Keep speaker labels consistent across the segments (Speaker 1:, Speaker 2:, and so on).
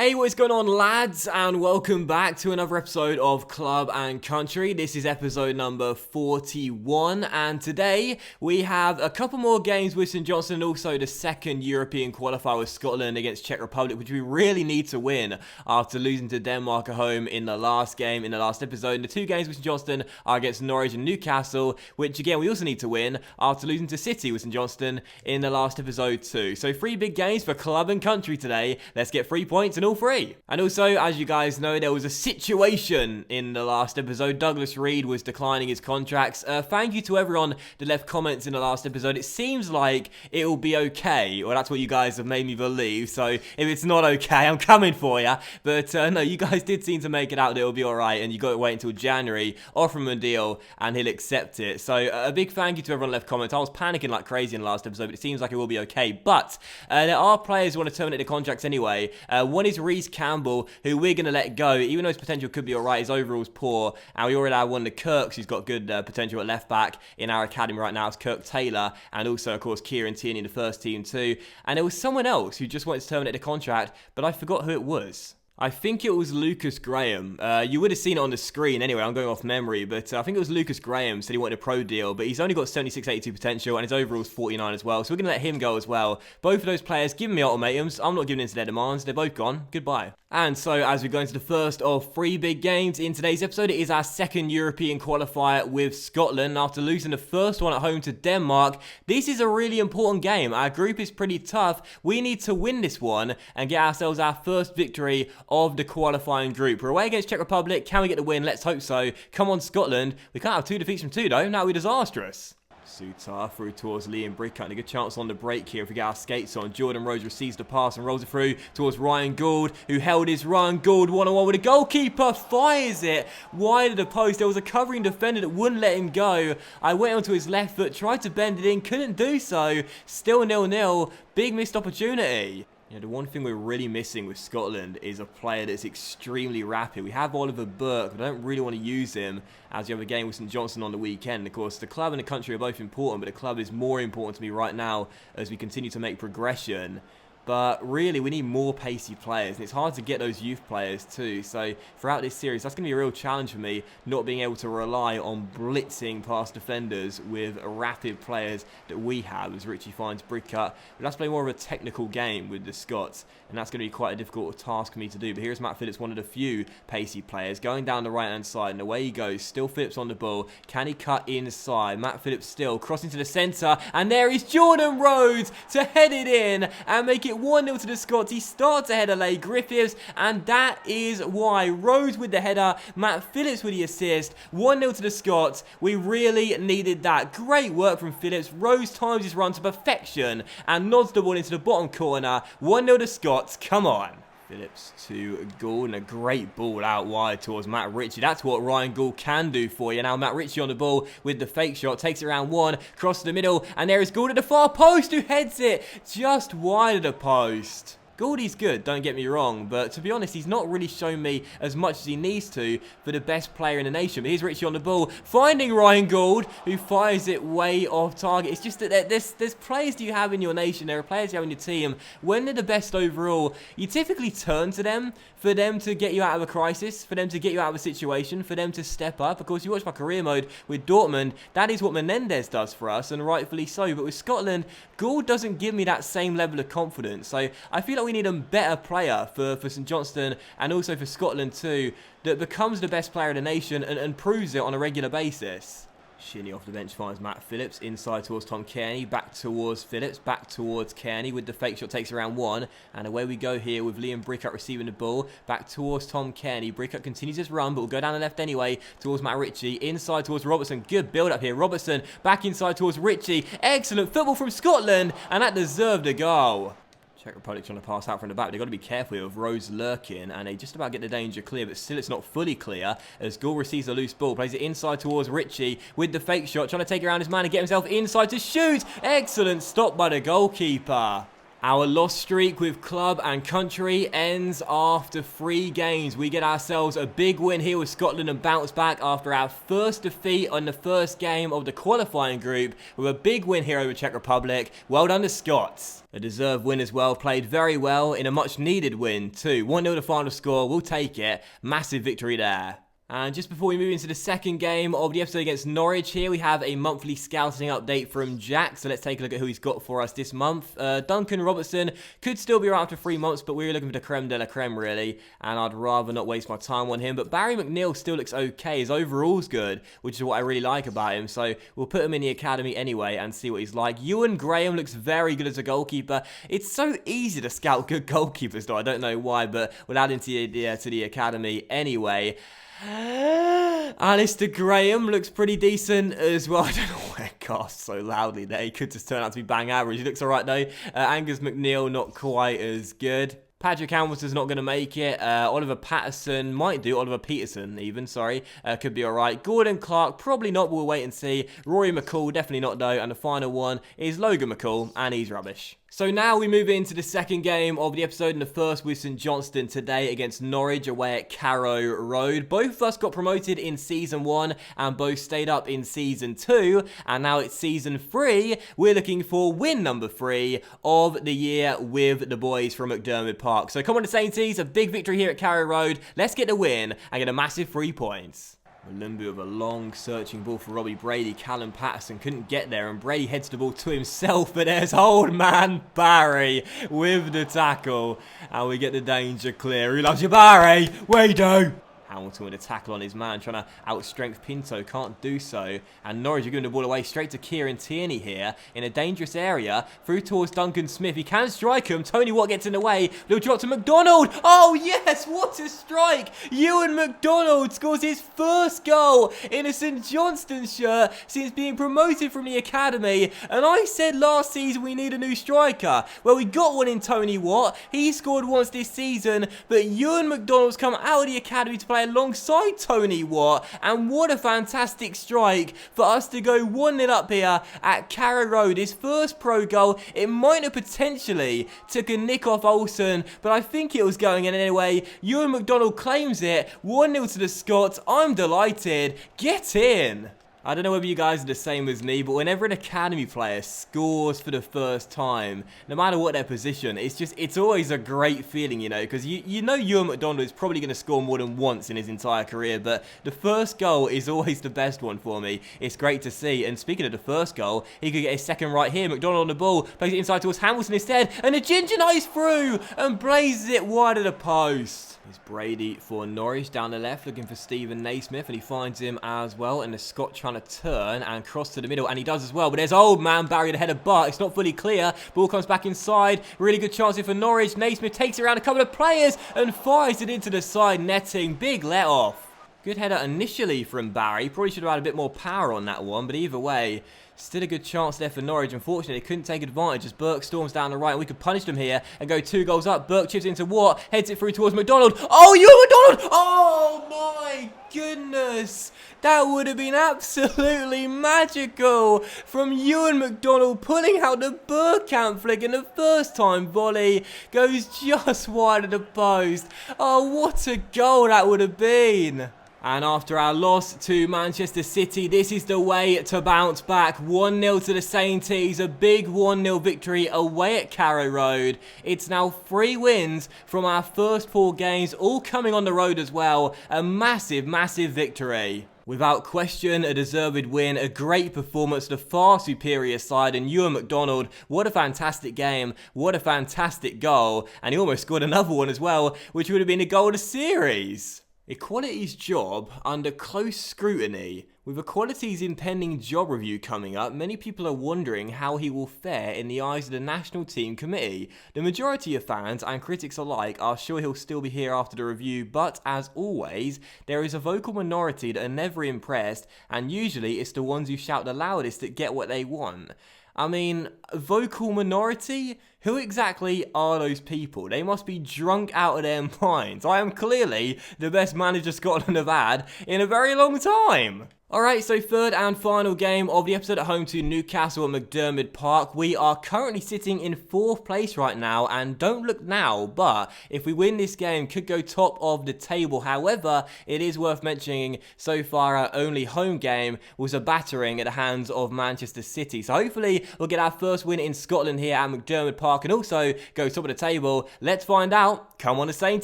Speaker 1: Hey, what is going on, lads, and welcome back to another episode of Club and Country. This is episode number 41, and today we have a couple more games with St Johnstone and also the second European Qualifier with Scotland against Czech Republic, which we really need to win after losing to Denmark at home in the last game, in the last episode. And the two games with St Johnstone are against Norwich and Newcastle, which again we also need to win after losing to City with St Johnstone in the last episode too. So 3 big games for Club and Country today. Let's get 3 points and all 3. And also, as you guys know, there was a situation in the last episode. Douglas Reed was declining his contracts. Thank you to everyone that left comments in the last episode. It seems like it will be okay, or that's what you guys have made me believe. So if it's not okay, I'm coming for you. But no, you guys did seem to make it out that it'll be alright, and you got to wait until January, offer him a deal, and he'll accept it. So a big thank you to everyone that left comments. I was panicking like crazy in the last episode, but it seems like it will be okay. But there are players who want to terminate the contracts anyway. One is Reece Campbell, who we're going to let go, even though his potential could be alright. His overall's poor, and we already have one of the Kirks who's got good potential at left back in our academy right now. It's Kirk Taylor, and also of course Kieran Tierney in the first team too. And there was someone else who just wanted to terminate the contract, but I forgot who it was. I think it was Lucas Graham. You would have seen it on the screen anyway. I'm going off memory, but I think it was Lucas Graham said he wanted a pro deal, but he's only got 76, 82 potential, and his overall's 49 as well. So we're going to let him go as well. Both of those players giving me ultimatums. I'm not giving in to their demands. They're both gone. Goodbye. And so as we go into the first of 3 big games in today's episode, it is our second European qualifier with Scotland. After losing the first one at home to Denmark, this is a really important game. Our group is pretty tough. We need to win this one and get ourselves our first victory of the qualifying group. We're away against Czech Republic. Can we get the win? Let's hope so. Come on, Scotland. We can't have 2 defeats from 2 though. That would be disastrous. Sutar through towards Liam Brickett, and a good chance on the break here if we get our skates on. Jordan Rhodes receives the pass and rolls it through towards Ryan Gould, who held his run. Gould one-on-one with a goalkeeper, fires it wide of the post. There was a covering defender that wouldn't let him go. I went onto his left foot, tried to bend it in, couldn't do so. Still 0-0. Big missed opportunity. You know, the one thing we're really missing with Scotland is a player that's extremely rapid. We have Oliver Burke, but I don't really want to use him as you have a game with St Johnstone on the weekend. Of course, the club and the country are both important, but the club is more important to me right now as we continue to make progression. But really, we need more pacey players, and it's hard to get those youth players too. So throughout this series, that's going to be a real challenge for me, not being able to rely on blitzing past defenders with rapid players that we have, as Richie finds Brickett. But let's play more of a technical game with the Scots, and that's going to be quite a difficult task for me to do. But here's Matt Phillips, one of the few pacey players, going down the right-hand side, and away he goes. Still Phillips on the ball. Can he cut inside? Matt Phillips still crossing to the centre, and there is Jordan Rhodes to head it in and make it 1-0 to the Scots. He starts ahead of Leigh Griffiths, and that is why. Rhodes with the header, Matt Phillips with the assist. 1-0 to the Scots. We really needed that. Great work from Phillips. Rhodes times his run to perfection and nods the ball into the bottom corner. 1-0 to Scots. Come on. Phillips to Gould, and a great ball out wide towards Matt Ritchie. That's what Ryan Gould can do for you. Now Matt Ritchie on the ball with the fake shot, takes it around 1, across to the middle, and there is Gould at the far post, who heads it just wide of the post. Goldie's good, don't get me wrong, but to be honest, he's not really shown me as much as he needs to for the best player in the nation. But here's Richie on the ball, finding Ryan Gould, who fires it way off target. It's just that there's players you have in your nation, there are players you have in your team. When they're the best overall, you typically turn to them for them to get you out of a crisis, for them to get you out of a situation, for them to step up. Of course, you watch my career mode with Dortmund, that is what Menendez does for us, and rightfully so. But with Scotland, Gould doesn't give me that same level of confidence. So I feel like we need a better player for St Johnstone and also for Scotland too, that becomes the best player in the nation and proves it on a regular basis. Shinny off the bench finds Matt Phillips, inside towards Tom Kearney, back towards Phillips, back towards Kearney with the fake shot, takes around 1, and away we go here with Liam Brickett receiving the ball, back towards Tom Kearney. Brickett continues his run, but will go down the left anyway towards Matt Ritchie, inside towards Robertson. Good build up here, Robertson back inside towards Ritchie. Excellent football from Scotland, and that deserved a goal. Czech Republic trying to pass out from the back. They've got to be careful here with Rose lurking, and they just about get the danger clear, but still it's not fully clear as Gould receives a loose ball, plays it inside towards Ritchie with the fake shot, trying to take around his man and get himself inside to shoot. Excellent stop by the goalkeeper. Our loss streak with club and country ends after 3 games. We get ourselves a big win here with Scotland and bounce back after our first defeat on the first game of the qualifying group with a big win here over Czech Republic. Well done to Scots. A deserved win as well, played very well in a much needed win too. 1-0 the final score, we'll take it. Massive victory there. And just before we move into the second game of the episode against Norwich here, we have a monthly scouting update from Jack. So let's take a look at who he's got for us this month. Duncan Robertson could still be around after 3 months, but we were looking for the creme de la creme, really. And I'd rather not waste my time on him. But Barry McNeil still looks okay. His overall's good, which is what I really like about him. So we'll put him in the academy anyway and see what he's like. Ewan Graham looks very good as a goalkeeper. It's so easy to scout good goalkeepers, though. I don't know why, but we'll add him to the academy anyway. Alistair Graham looks pretty decent as well. I don't know why it costs so loudly there. He could just turn out to be bang average. He looks alright though. Angus McNeil not quite as good. Patrick Hamilton's not going to make it. Oliver Patterson might do. Oliver Peterson even, sorry. Could be alright. Gordon Clark, probably not. We'll wait and see. Rory McCall, definitely not though. And the final one is Logan McCall, and he's rubbish. So now we move into the second game of the episode, and the first with St Johnstone today against Norwich away at Carrow Road. Both of us got promoted in Season 1 and both stayed up in Season 2, and now it's Season 3. We're looking for win number 3 of the year with the boys from McDermott Park. So come on, the Sainties, a big victory here at Carrow Road. Let's get the win and get a massive 3 points. Malumbu with a long searching ball for Robbie Brady. Callum Patterson couldn't get there and Brady heads the ball to himself, but there's old man Barry with the tackle and we get the danger clear. Who loves you, Barry? We do! Hamilton with a tackle on his man, trying to outstrength Pinto, can't do so. And Norwich are giving the ball away straight to Kieran Tierney here in a dangerous area. Through towards Duncan Smith. He can strike him. Tony Watt gets in the way. Little drop to McDonald. Oh yes, what a strike! Ewan McDonald scores his first goal in a St Johnstone shirt since being promoted from the academy. And I said last season we need a new striker. Well, we got one in Tony Watt. He scored once this season, but Ewan McDonald's come out of the academy to play alongside Tony Watt, and what a fantastic strike for us to go 1-0 up here at Carrow Road. His first pro goal. It might have potentially took a nick off Olsen, but I think it was going in anyway. Ewan McDonald claims it. 1-0 to the Scots. I'm delighted. Get in. I don't know whether you guys are the same as me, but whenever an academy player scores for the first time, no matter what their position, it's always a great feeling, you know, because you know Ewan McDonald is probably going to score more than once in his entire career, but the first goal is always the best one for me. It's great to see, and speaking of the first goal, he could get his second right here. McDonald on the ball, plays it inside towards Hamilton instead, and the ginger nut's through, and blazes it wide of the post. It's Brady for Norwich down the left, looking for Stephen Naismith, and he finds him as well. And the Scot trying to turn and cross to the middle, and he does as well. But there's old man Barry the header, but it's not fully clear. Ball comes back inside. Really good chance here for Norwich. Naismith takes it around a couple of players and fires it into the side netting. Big let off. Good header initially from Barry. Probably should have had a bit more power on that one, but either way, still a good chance there for Norwich. Unfortunately, they couldn't take advantage as Burke storms down the right, and we could punish them here and go 2 goals up. Burke chips into Watt, heads it through towards McDonald. Oh, you McDonald! Oh my goodness! That would have been absolutely magical from Ewan McDonald, pulling out the Burkamp flick, and the first time volley goes just wide of the post. Oh, what a goal that would have been! And after our loss to Manchester City, this is the way to bounce back. 1-0 to the Sainties, a big 1-0 victory away at Carrow Road. It's now 3 wins from our first 4 games, all coming on the road as well. A massive, massive victory. Without question, a deserved win, a great performance, the far superior side, and Ewan McDonald, what a fantastic game, what a fantastic goal, and he almost scored another one as well, which would have been a goal of the series. Equality's job under close scrutiny. With Equality's impending job review coming up, many people are wondering how he will fare in the eyes of the national team committee. The majority of fans and critics alike are sure he'll still be here after the review, but as always, there is a vocal minority that are never impressed, and usually it's the ones who shout the loudest that get what they want. I mean, vocal minority? Who exactly are those people? They must be drunk out of their minds. I am clearly the best manager Scotland have had in a very long time. Alright, so third and final game of the episode at home to Newcastle at McDermott Park. We are currently sitting in 4th place right now, and don't look now, but if we win this game, could go top of the table. However, it is worth mentioning, so far our only home game was a battering at the hands of Manchester City. So hopefully we'll get our first win in Scotland here at McDermott Park and also go top of the table. Let's find out. Come on to St.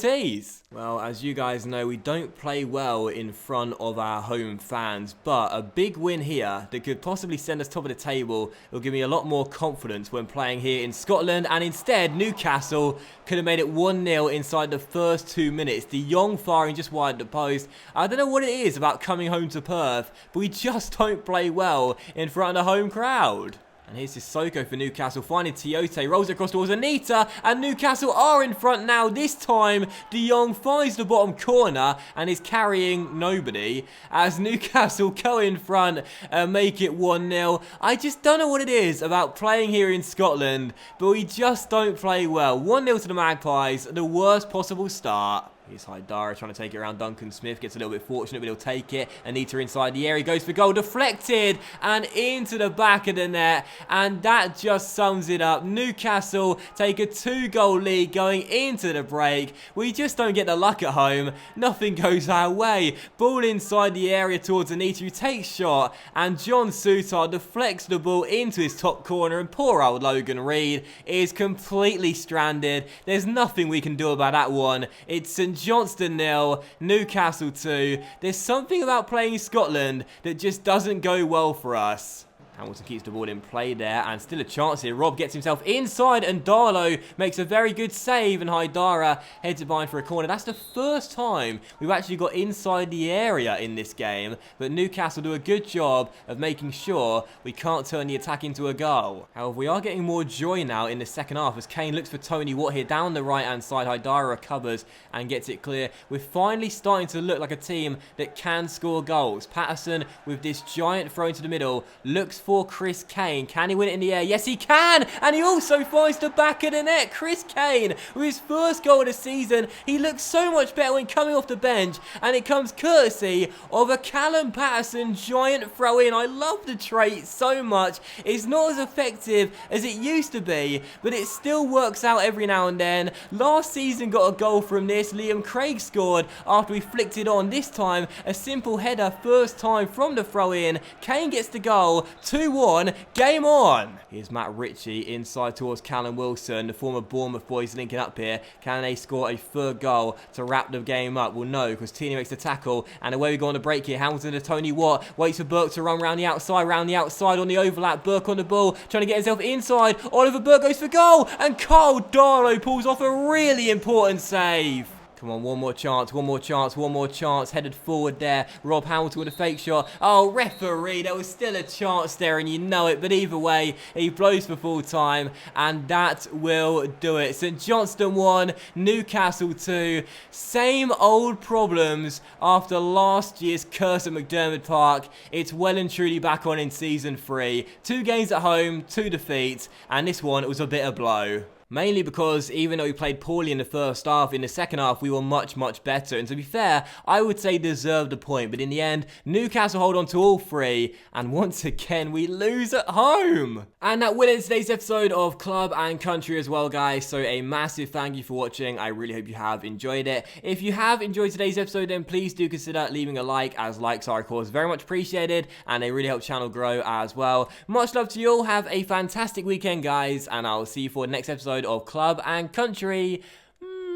Speaker 1: T's. Well, as you guys know, we don't play well in front of our home fans, but a big win here that could possibly send us top of the table will give me a lot more confidence when playing here in Scotland, and instead Newcastle could have made it 1-0 inside the first 2 minutes. De Jong firing just wide the post. I don't know what it is about coming home to Perth, but we just don't play well in front of the home crowd. And here's Sissoko for Newcastle, finding Tiote, rolls across towards Anita, and Newcastle are in front now. This time, De Jong finds the bottom corner and is carrying nobody as Newcastle go in front and make it 1-0. I just don't know what it is about playing here in Scotland, but we just don't play well. 1-0 to the Magpies, the worst possible start. Here's Ayyyy trying to take it around Duncan Smith. Gets a little bit fortunate, but he'll take it. Anita inside the area. Goes for goal. Deflected. And into the back of the net. And that just sums it up. Newcastle take a 2-goal lead going into the break. We just don't get the luck at home. Nothing goes our way. Ball inside the area towards Anita, who takes shot. And John Souttar deflects the ball into his top corner. And poor old Logan Reed is completely stranded. There's nothing we can do about that one. It's St Johnstone 0, Newcastle 2. There's something about playing in Scotland that just doesn't go well for us. Hamilton keeps the ball in play there, and still a chance here. Rob gets himself inside, and Darlow makes a very good save, and Ayyyy heads it behind for a corner. That's the first time we've actually got inside the area in this game, but Newcastle do a good job of making sure we can't turn the attack into a goal. However, we are getting more joy now in the second half as Kane looks for Tony Watt here down the right-hand side. Ayyyy recovers and gets it clear. We're finally starting to look like a team that can score goals. Patterson, with this giant throw into the middle, looks for Chris Kane. Can he win it in the air? Yes, he can! And he also finds the back of the net. Chris Kane, with his first goal of the season, he looks so much better when coming off the bench, and it comes courtesy of a Callum Patterson giant throw-in. I love the trait so much. It's not as effective as it used to be, but it still works out every now and then. Last season got a goal from this. Liam Craig scored after we flicked it on. This time, a simple header, first time from the throw-in. Kane gets the goal. 2-1, game on. Here's Matt Ritchie inside towards Callum Wilson, the former Bournemouth boys linking up here. Can they score a third goal to wrap the game up? Well, no, because Tini makes the tackle, and away we go on the break here. Hamilton to Tony Watt, waits for Burke to run round the outside on the overlap. Burke on the ball, trying to get himself inside. Oliver Burke goes for goal, and Carl Darlow pulls off a really important save. Come on, one more chance, headed forward there. Rob Hamilton with a fake shot. Oh, referee, there was still a chance there, and you know it, but either way, he blows for full time, and that will do it. St Johnstone 1, Newcastle 2. Same old problems after last year's curse at McDermott Park. It's well and truly back on in Season 3. 2 games at home, 2 defeats, and this one was a bitter blow. Mainly because even though we played poorly in the first half, in the second half we were much, much better. And to be fair, I would say deserved a point. But in the end, Newcastle hold on to all 3. And once again, we lose at home. And that will end today's episode of Club and Country as well, guys. So a massive thank you for watching. I really hope you have enjoyed it. If you have enjoyed today's episode, then please do consider leaving a like, as likes are, of course, very much appreciated. And they really help the channel grow as well. Much love to you all. Have a fantastic weekend, guys. And I'll see you for the next episode of Club and Country.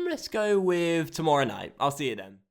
Speaker 1: Let's go with tomorrow night. I'll see you then.